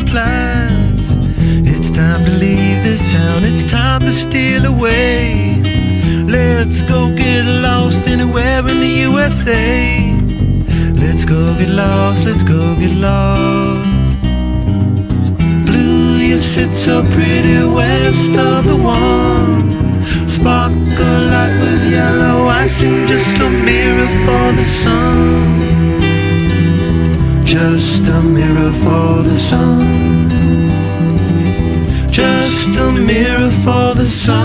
multiplies. It's time to leave this town, it's time to steal away. Let's go get lost anywhere in the USA. Let's go get lost, let's go get lost. Blue, you sit so pretty west of the one. Sparkle like with yellow icing, just a mirror for the sun. Just a mirror for the sun. Just a mirror for the sun.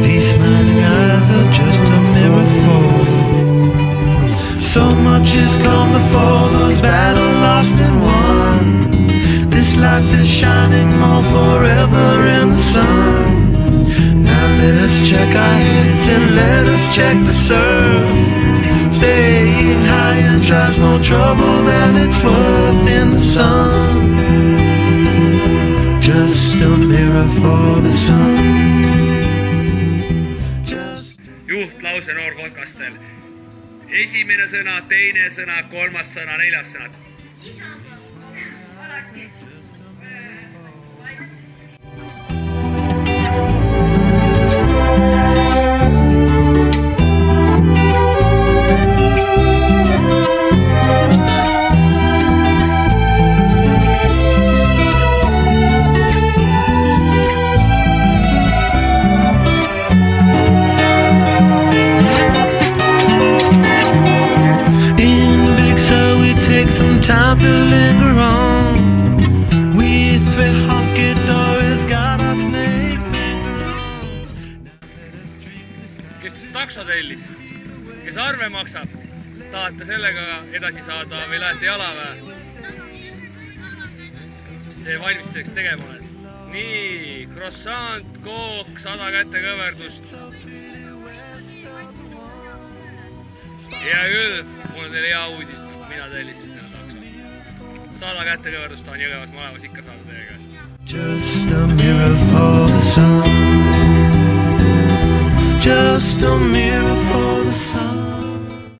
These smiling eyes are just a mirror for. So much has come before, those battles lost and won. This life is shining more forever in the sun. Now let us check our heads and let us check the surf. Staying high and tries more trouble than it's worth in the sun. Just a mirror for the sun. Juhtlause noorkotkastel. Esimene sõna, teine sõna, kolmas sõna, neljas sõna. Time to linger on. We three honky dories got our snake finger on. Kes taksotellist, kes arve maksab, tahate sellega edasi saada või lähete jala või? Te valmistuseks tegema oled. Nii, croissant, kook, 100 kätekõverdust. Hea küll, mul on teile hea uudis, mina tellisin selle takso. 100 kätekõverdust on Jõgevas malevas ikka saada teie käest. Just a mirror for the sun. Just a mirror